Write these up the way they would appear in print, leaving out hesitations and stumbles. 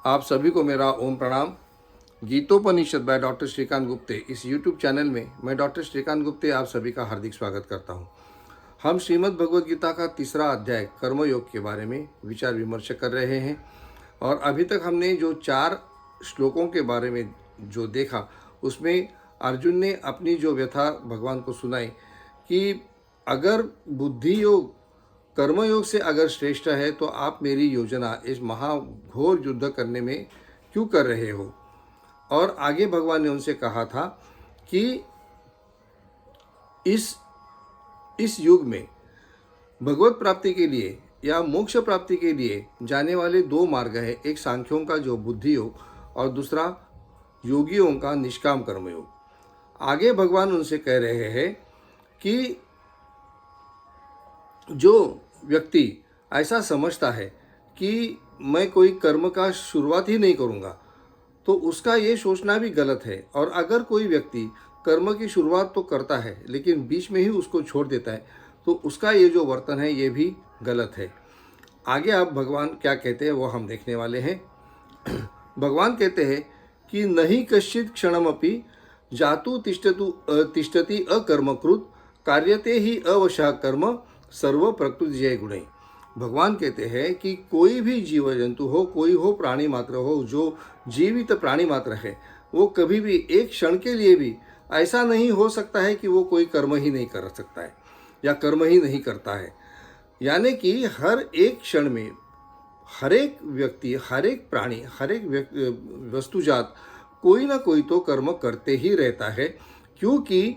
आप सभी को मेरा ओम प्रणाम। गीतोपनिषद बाय डॉक्टर श्रीकांत गुप्ते इस यूट्यूब चैनल में मैं डॉक्टर श्रीकांत गुप्ते आप सभी का हार्दिक स्वागत करता हूं। हम श्रीमद् भगवद गीता का तीसरा अध्याय कर्मयोग के बारे में विचार विमर्श कर रहे हैं और अभी तक हमने जो 4 श्लोकों के बारे में जो देखा उसमें अर्जुन ने अपनी जो व्यथा भगवान को सुनाई कि अगर बुद्धि योग कर्मयोग से अगर श्रेष्ठ है तो आप मेरी योजना इस महाघोर युद्ध करने में क्यों कर रहे हो। और आगे भगवान ने उनसे कहा था कि इस युग में भगवत प्राप्ति के लिए या मोक्ष प्राप्ति के लिए जाने वाले 2 मार्ग है। एक सांख्यों का जो बुद्धि योग और दूसरा योगियों का निष्काम कर्मयोग। आगे भगवान उनसे कह रहे हैं कि जो व्यक्ति ऐसा समझता है कि मैं कोई कर्म का शुरुआत ही नहीं करूँगा तो उसका ये सोचना भी गलत है। और अगर कोई व्यक्ति कर्म की शुरुआत तो करता है लेकिन बीच में ही उसको छोड़ देता है तो उसका ये जो वर्तन है ये भी गलत है। आगे आप भगवान क्या कहते हैं वो हम देखने वाले हैं। भगवान कहते हैं कि नहीं कश्चित क्षणमपि जातु तिष्ठति अकर्मकृत कार्यते ही अवशः कर्म सर्व प्रकृति जय गुणे। भगवान कहते हैं कि कोई भी जीव जंतु हो, कोई हो प्राणी मात्र हो, जो जीवित प्राणी मात्र है वो कभी भी एक क्षण के लिए भी ऐसा नहीं हो सकता है कि वो कोई कर्म ही नहीं कर सकता है या कर्म ही नहीं करता है। यानी कि हर एक क्षण में हर एक व्यक्ति, हर एक प्राणी, हर एक वस्तुजात कोई ना कोई तो कर्म करते ही रहता है, क्योंकि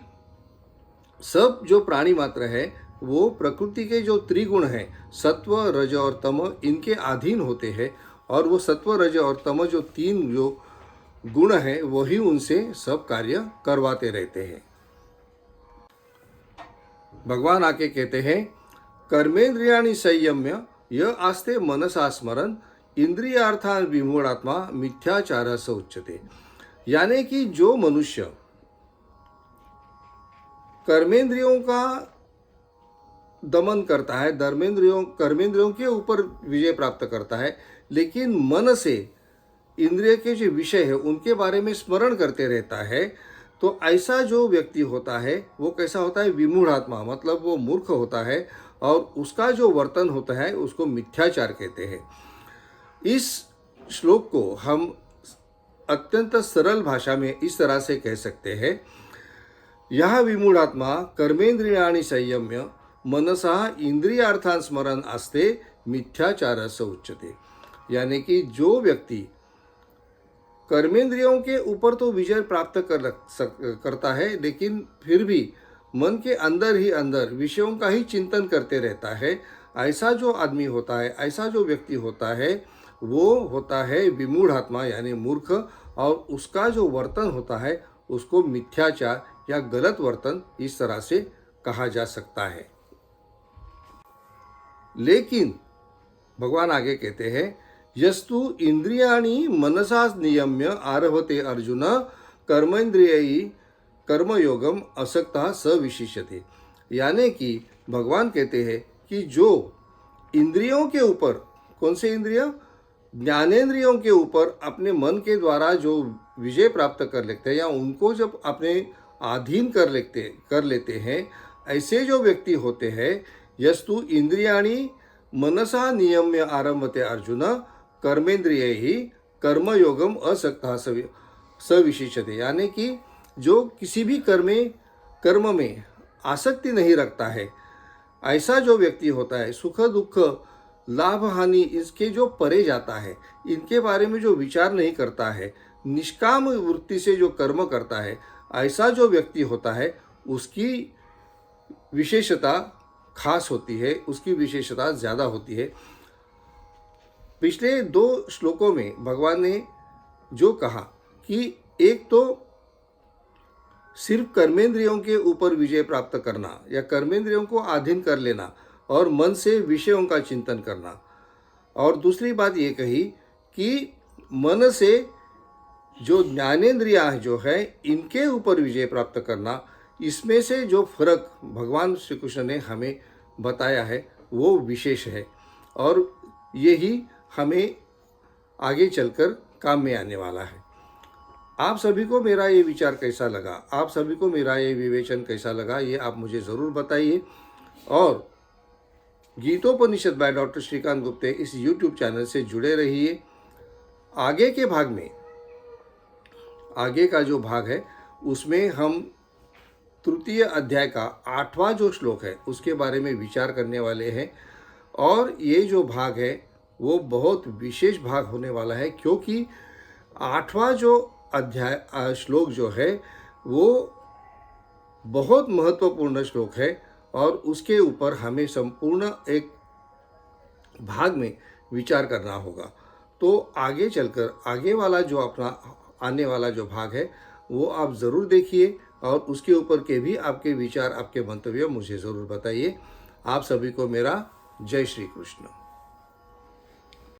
सब जो प्राणी मात्र है वो प्रकृति के जो त्रिगुण हैं सत्व रज और तम इनके अधीन होते हैं और वो सत्व रज और तम जो 3 जो गुण हैं वही उनसे सब कार्य करवाते रहते हैं। भगवान आके कहते हैं कर्मेंद्रियाणि संयम्य य आस्ते मनसा स्मरन इंद्रियार्थान विमूढ़ात्मा मिथ्याचार स उच्यते। यानी कि जो मनुष्य कर्मेंद्रियों का दमन करता है, कर्मेंद्रियों के ऊपर विजय प्राप्त करता है, लेकिन मन से इंद्रिय के जो विषय है उनके बारे में स्मरण करते रहता है, तो ऐसा जो व्यक्ति होता है वो कैसा होता है, विमूढ़ात्मा, मतलब वो मूर्ख होता है और उसका जो वर्तन होता है उसको मिथ्याचार कहते हैं। इस श्लोक को हम अत्यंत सरल भाषा में इस तरह से कह सकते हैं, यह विमूढ़ात्मा कर्मेंद्रियाणि संयम्य मनसा इंद्रियार्थान स्मरण आस्ते मिथ्याचार स उच्यते। यानी कि जो व्यक्ति कर्मेंद्रियों के ऊपर तो विजय प्राप्त करता है लेकिन फिर भी मन के अंदर ही अंदर विषयों का ही चिंतन करते रहता है, ऐसा जो आदमी होता है, ऐसा जो व्यक्ति होता है वो होता है विमूढ़ात्मा यानी मूर्ख, और उसका जो वर्तन होता है उसको मिथ्याचार या गलत वर्तन इस तरह से कहा जा सकता है। लेकिन भगवान आगे कहते हैं यस्तु इंद्रियाणि मनसा नियम्य आरभते अर्जुन कर्मेंद्रियैः कर्मयोगम असक्तः स विशिष्यते। यानी कि भगवान कहते हैं कि जो इंद्रियों के ऊपर, कौन से इंद्रिय, ज्ञानेंद्रियों के ऊपर अपने मन के द्वारा जो विजय प्राप्त कर लेते हैं या उनको जब अपने अधीन कर लेते हैं, ऐसे जो व्यक्ति होते हैं यस्तु इंद्रियाणि मनसा नियम्य आरभते अर्जुन कर्मेंद्रियैः कर्मयोगम असक्तः स विशिष्यते। यानी कि जो किसी भी कर्म में आसक्ति नहीं रखता है, ऐसा जो व्यक्ति होता है, सुख दुख लाभ हानि इसके जो परे जाता है, इनके बारे में जो विचार नहीं करता है, निष्काम वृत्ति से जो कर्म करता है, ऐसा जो व्यक्ति होता है उसकी विशेषता खास होती है, उसकी विशेषता ज़्यादा होती है। पिछले 2 श्लोकों में भगवान ने जो कहा कि एक तो सिर्फ कर्मेंद्रियों के ऊपर विजय प्राप्त करना या कर्मेंद्रियों को अधीन कर लेना और मन से विषयों का चिंतन करना, और दूसरी बात ये कही कि मन से जो ज्ञानेंद्रिया जो है इनके ऊपर विजय प्राप्त करना। इसमें से जो फर्क भगवान श्री कृष्ण ने हमें बताया है वो विशेष है और यही हमें आगे चलकर काम में आने वाला है। आप सभी को मेरा ये विचार कैसा लगा, आप सभी को मेरा ये विवेचन कैसा लगा, ये आप मुझे ज़रूर बताइए। और गीतोपनिषद बाय डॉक्टर श्रीकांत गुप्ते इस यूट्यूब चैनल से जुड़े रहिए। आगे के भाग में, आगे का जो भाग है उसमें हम तृतीय अध्याय का 8वां जो श्लोक है उसके बारे में विचार करने वाले हैं। और ये जो भाग है वो बहुत विशेष भाग होने वाला है, क्योंकि 8वां जो अध्याय श्लोक जो है वो बहुत महत्वपूर्ण श्लोक है और उसके ऊपर हमें संपूर्ण एक भाग में विचार करना होगा। तो आगे चलकर आगे वाला जो अपना आने वाला जो भाग है वो आप ज़रूर देखिए और उसके ऊपर के भी आपके विचार, आपके मंतव्य मुझे ज़रूर बताइए। आप सभी को मेरा जय श्री कृष्ण।